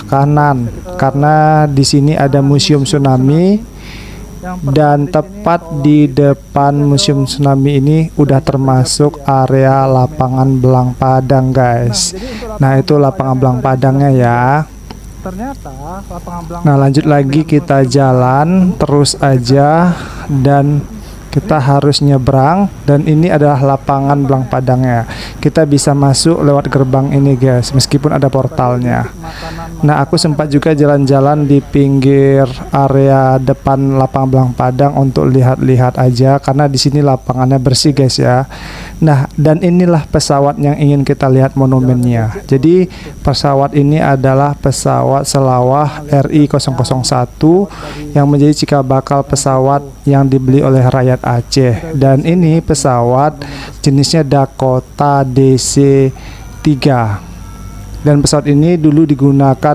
kanan karena di sini ada museum tsunami. Dan tepat di depan museum tsunami ini udah termasuk area lapangan belang Padang, guys. Nah, itu lapangan belang Padangnya ya. Nah, lanjut lagi kita jalan terus aja dan kita harus nyebrang, dan ini adalah lapangan belang Padangnya. Kita bisa masuk lewat gerbang ini, guys, meskipun ada portalnya. Nah, aku sempat juga jalan-jalan di pinggir area depan lapangan belang Padang untuk lihat-lihat aja karena di sini lapangannya bersih, guys ya. Nah, dan inilah pesawat yang ingin kita lihat monumennya. Jadi pesawat ini adalah pesawat Selawah RI-001 yang menjadi cikal bakal pesawat yang dibeli oleh rakyat Aceh. Dan ini pesawat jenisnya Dakota DC-3. Dan pesawat ini dulu digunakan